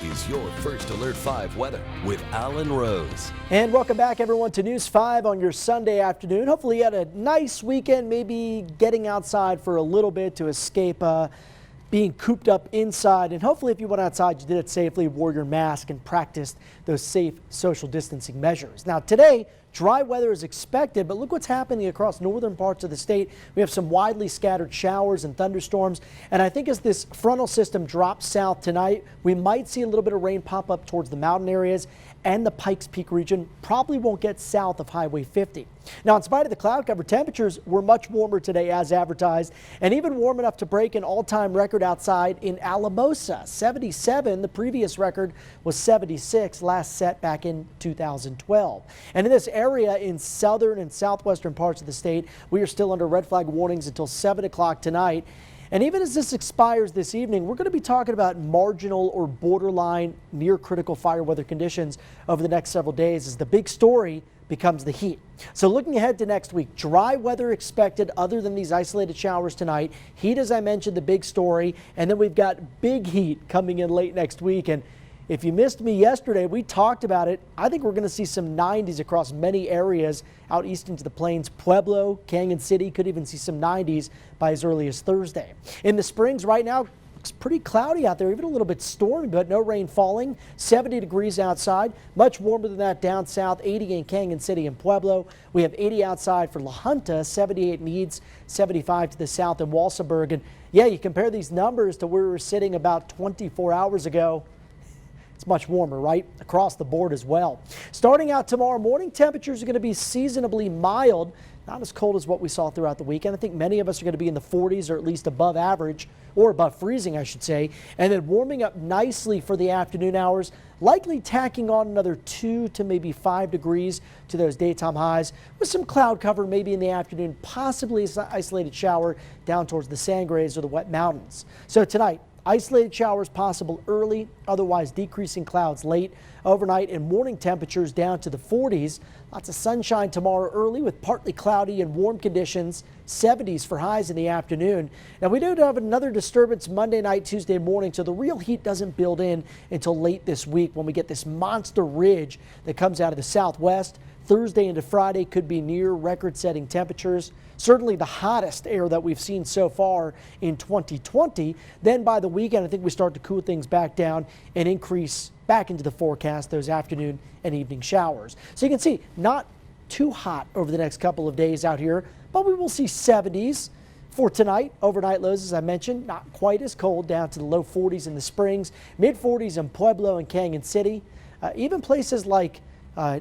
is your First Alert 5 weather with Alan Rose. And welcome back, everyone, to News 5 on your Sunday afternoon. Hopefully you had a nice weekend, maybe getting outside for a little bit to escape being cooped up inside. And hopefully if you went outside, you did it safely, wore your mask, and practiced those safe social distancing measures. Now today, dry weather is expected, but look what's happening across northern parts of the state. We have some widely scattered showers and thunderstorms. And I think as this frontal system drops south tonight, we might see a little bit of rain pop up towards the mountain areas, and the Pikes Peak region probably won't get south of Highway 50. Now, in spite of the cloud cover, temperatures were much warmer today as advertised, and even warm enough to break an all-time record outside in Alamosa. 77, the previous record was 76, last set back in 2012. And in this area in southern and southwestern parts of the state, we are still under red flag warnings until 7 o'clock tonight. And even as this expires this evening, we're going to be talking about marginal or borderline near critical fire weather conditions over the next several days as the big story becomes the heat. So looking ahead to next week, dry weather expected other than these isolated showers tonight. Heat, as I mentioned, the big story. And then we've got big heat coming in late next week. And if you missed me yesterday, we talked about it. I think we're going to see some 90s across many areas out east into the plains. Pueblo, Canyon City could even see some 90s by as early as Thursday. In the Springs right now, looks pretty cloudy out there, even a little bit stormy, but no rain falling. 70 degrees outside, much warmer than that down south. 80 in Canyon City and Pueblo. We have 80 outside for La Junta, 78 in Eads, 75 to the south in Walsenburg. And yeah, you compare these numbers to where we were sitting about 24 hours ago. It's much warmer, right? Across the board as well. Starting out tomorrow morning, temperatures are going to be seasonably mild, not as cold as what we saw throughout the weekend. I think many of us are going to be in the 40s or at least above average, or above freezing, I should say. And then warming up nicely for the afternoon hours, likely tacking on another 2 to maybe 5 degrees to those daytime highs, with some cloud cover maybe in the afternoon, possibly an isolated shower down towards the Sangres or the Wet Mountains. So tonight, isolated showers possible early, otherwise decreasing clouds late. Overnight and morning temperatures down to the 40s. Lots of sunshine tomorrow early with partly cloudy and warm conditions. 70s for highs in the afternoon. Now we do have another disturbance Monday night, Tuesday morning, so the real heat doesn't build in until late this week when we get this monster ridge that comes out of the southwest. Thursday into Friday could be near record-setting temperatures. Certainly the hottest air that we've seen so far in 2020. Then by the weekend, I think we start to cool things back down and increase back into the forecast those afternoon and evening showers. So you can see not too hot over the next couple of days out here, but we will see 70s for tonight. Overnight lows, as I mentioned, not quite as cold, down to the low 40s in the Springs, mid 40s in Pueblo and Canyon City. Even places like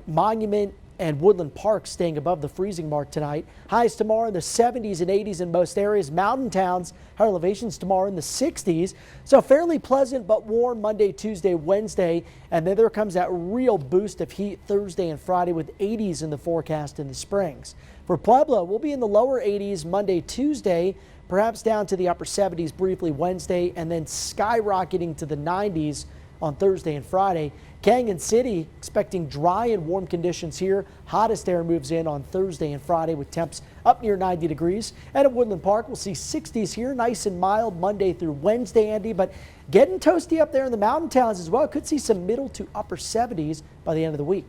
Monument and Woodland Park staying above the freezing mark tonight. Highs tomorrow in the 70s and 80s in most areas. Mountain towns, higher elevations tomorrow in the 60s. So fairly pleasant but warm Monday, Tuesday, Wednesday. And then there comes that real boost of heat Thursday and Friday with 80s in the forecast in the Springs. For Pueblo, we'll be in the lower 80s Monday, Tuesday, perhaps down to the upper 70s briefly Wednesday, and then skyrocketing to the 90s on Thursday and Friday. Canyon City expecting dry and warm conditions here. Hottest air moves in on Thursday and Friday with temps up near 90 degrees. And at Woodland Park, we'll see 60s here, nice and mild Monday through Wednesday, Andy, but getting toasty up there in the mountain towns as well. Could see some middle to upper 70s by the end of the week.